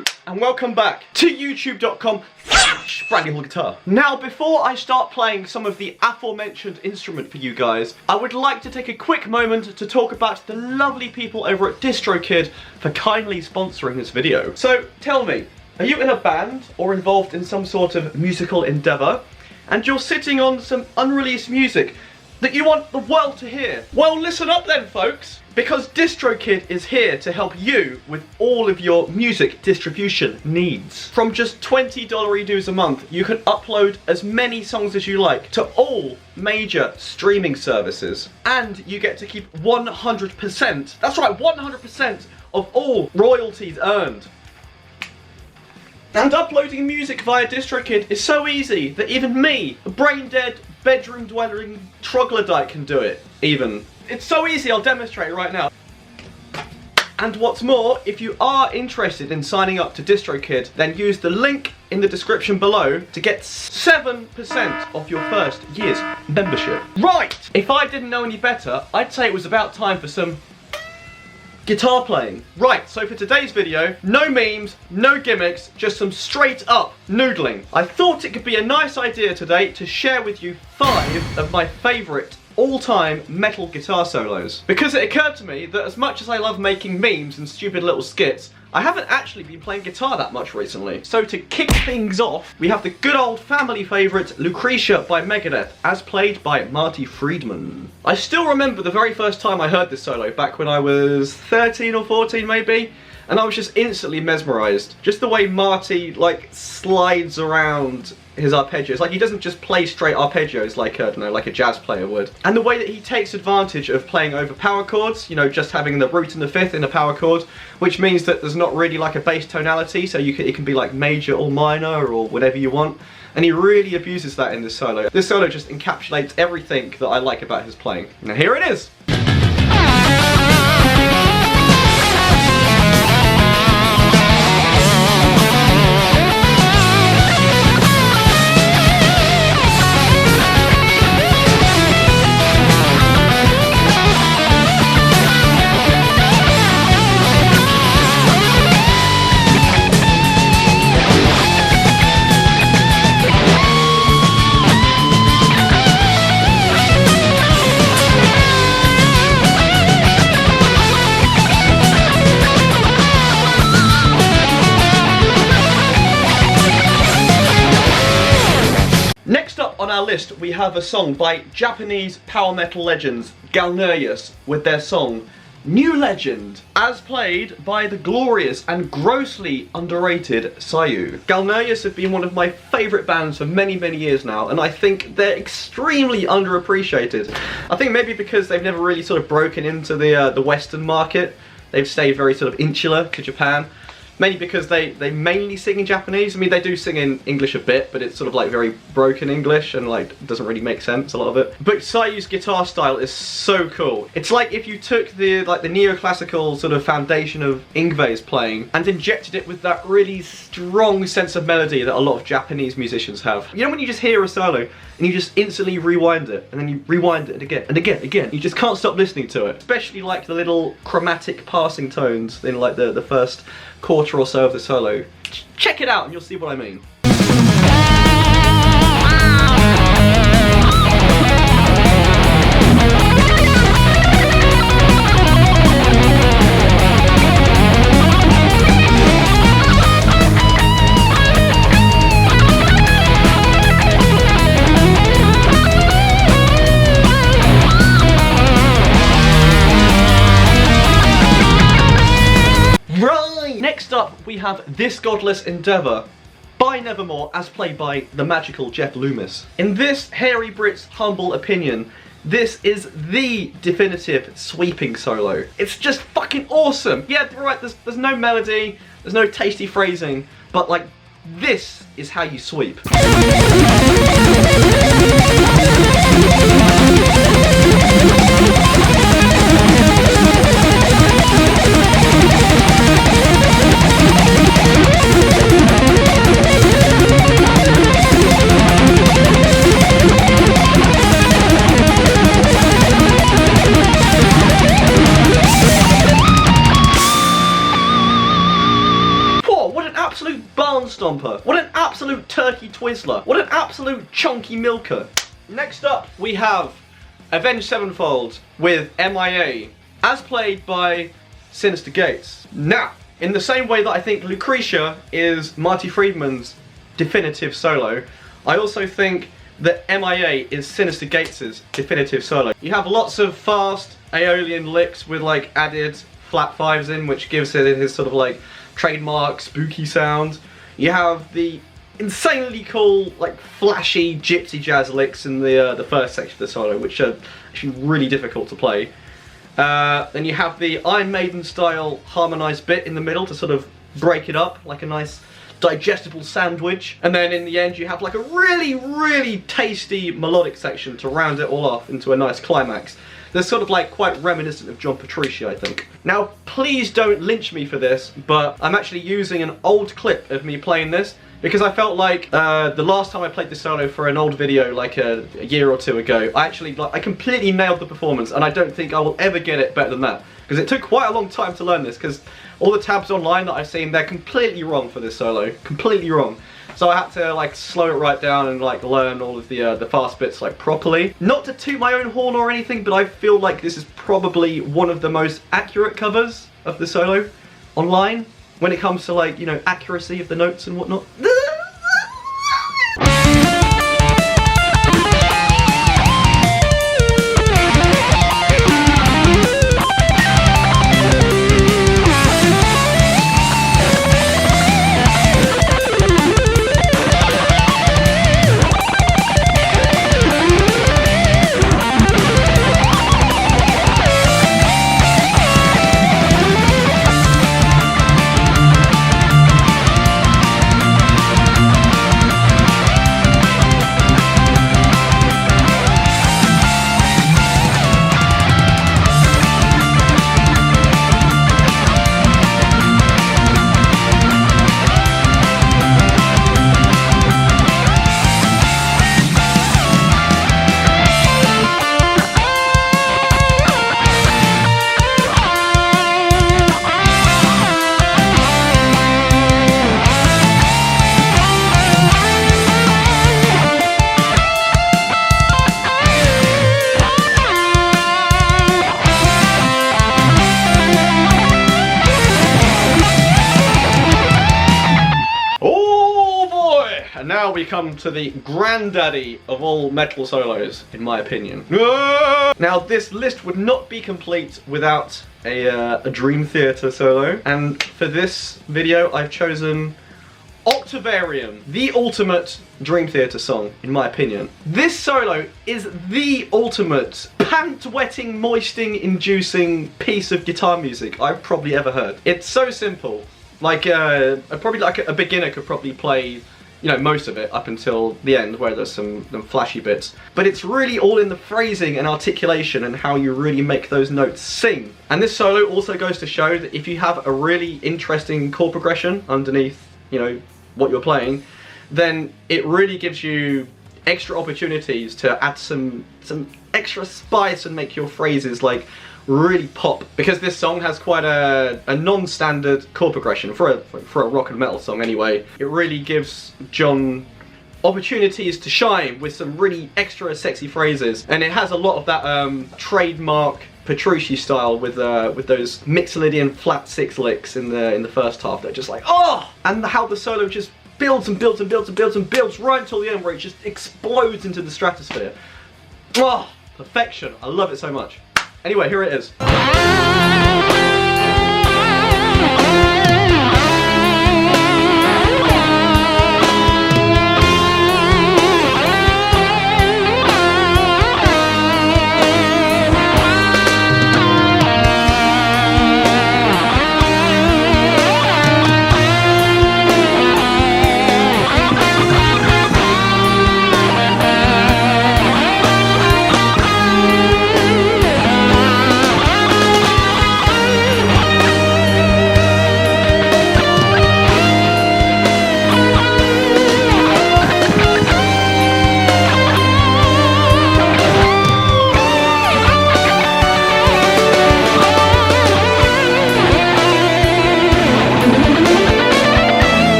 Hello and welcome back to youtube.com/BrandNewHallGuitar. Now, before I start playing some of the aforementioned instrument for you guys, I would like to take a quick moment to talk about the lovely people over at Distrokid for kindly sponsoring this video. So tell me, are you in a band or involved in some sort of musical endeavour and you're sitting on some unreleased music that you want the world to hear? Well, listen up then, folks, because Distrokid is here to help you with all of your music distribution needs. From just $20 dues a month, you can upload as many songs as you like to all major streaming services, and you get to keep 100%, that's right, 100% of all royalties earned. And uploading music via Distrokid is so easy that even me, a brain-dead, bedroom-dwelling troglodyte, can do it, even. It's so easy, I'll demonstrate right now. And what's more, if you are interested in signing up to Distrokid, then use the link in the description below to get 7% off your first year's membership. Right! If I didn't know any better, I'd say it was about time for some guitar playing. Right, so for today's video, no memes, no gimmicks, just some straight up noodling. I thought it could be a nice idea today to share with you 5 of my favourite all-time metal guitar solos. Because it occurred to me that as much as I love making memes and stupid little skits, I haven't actually been playing guitar that much recently. So to kick things off, we have the good old family favourite Lucretia by Megadeth, as played by Marty Friedman. I still remember the very first time I heard this solo, back when I was 13 or 14 maybe, and I was just instantly mesmerised. Just the way Marty, like, slides around his arpeggios. Like, he doesn't just play straight arpeggios like, I don't know, like a jazz player would. And the way that he takes advantage of playing over power chords, you know, just having the root and the fifth in a power chord, which means that there's not really like a bass tonality, so it can be like major or minor or whatever you want. And he really abuses that in this solo. This solo just encapsulates everything that I like about his playing. Now here it is! On our list, we have a song by Japanese power metal legends Galneryus with their song New Legend, as played by the glorious and grossly underrated Sayu. Galneryus have been one of my favourite bands for many, many years now, and I think they're extremely underappreciated. I think maybe because they've never really sort of broken into the Western market. They've stayed very sort of insular to Japan. Mainly because they mainly sing in Japanese. I mean, they do sing in English a bit, but it's sort of like very broken English and like doesn't really make sense, a lot of it. But Sayu's guitar style is so cool. It's like if you took the neoclassical sort of foundation of Yngwie's playing and injected it with that really strong sense of melody that a lot of Japanese musicians have. You know when you just hear a solo and you just instantly rewind it, and then you rewind it again and again and again. You just can't stop listening to it. Especially like the little chromatic passing tones in like the first quarter or so of the solo. Check it out and you'll see what I mean. Next up, we have This Godless Endeavour by Nevermore, as played by the magical Jeff Loomis. In this hairy Brit's humble opinion, this is the definitive sweeping solo. It's just fucking awesome. Yeah, right, there's no melody, there's no tasty phrasing, but like, this is how you sweep. absolute barnstomper. What an absolute turkey twizzler. What an absolute chunky milker. Next up, we have Avenged Sevenfold with M.I.A. as played by Sinister Gates. Now, in the same way that I think Lucretia is Marty Friedman's definitive solo, I also think that M.I.A. is Sinister Gates' definitive solo. You have lots of fast Aeolian licks with like added flat fives in, which gives it his sort of like trademark spooky sound. You have the insanely cool, like flashy gypsy jazz licks in the first section of the solo, which are actually really difficult to play. Then you have the Iron Maiden style harmonised bit in the middle to sort of break it up like a nice digestible sandwich. And then in the end you have like a really, really tasty melodic section to round it all off into a nice climax. They're sort of like quite reminiscent of John Petrucci, I think. Now, please don't lynch me for this, but I'm actually using an old clip of me playing this because I felt like the last time I played this solo for an old video, like a year or two ago, I completely nailed the performance, and I don't think I will ever get it better than that. Because it took quite a long time to learn this, because all the tabs online that I've seen, they're completely wrong for this solo. Completely wrong. So I had to like slow it right down and like learn all of the fast bits like properly. Not to toot my own horn or anything, but I feel like this is probably one of the most accurate covers of the solo online when it comes to like, you know, accuracy of the notes and whatnot. Now we come to the granddaddy of all metal solos, in my opinion. Now this list would not be complete without a Dream Theater solo, and for this video I've chosen Octavarium, the ultimate Dream Theater song, in my opinion. This solo is the ultimate pant-wetting, moisting-inducing piece of guitar music I've probably ever heard. It's so simple. Like, probably like a beginner could probably play, you know, most of it up until the end where there's some flashy bits. But it's really all in the phrasing and articulation and how you really make those notes sing. And this solo also goes to show that if you have a really interesting chord progression underneath, you know, what you're playing, then it really gives you extra opportunities to add some extra spice and make your phrases like really pop, because this song has quite a non-standard chord progression for a rock and metal song anyway. It really gives John opportunities to shine with some really extra sexy phrases, and it has a lot of that trademark Petrucci style with those Mixolydian flat six licks in the first half. They're just like, oh! And how the solo just builds and builds and builds and builds and builds right until the end where it just explodes into the stratosphere. Oh, perfection. I love it so much. Anyway, here it is.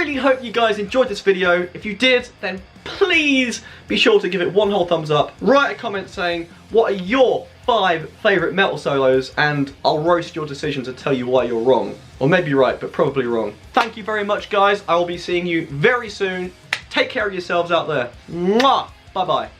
really hope you guys enjoyed this video. If you did, then please be sure to give it one whole thumbs up. Write a comment saying what are your 5 favourite metal solos, and I'll roast your decision to tell you why you're wrong. Or maybe right, but probably wrong. Thank you very much, guys. I will be seeing you very soon. Take care of yourselves out there. Mwah! Bye-bye.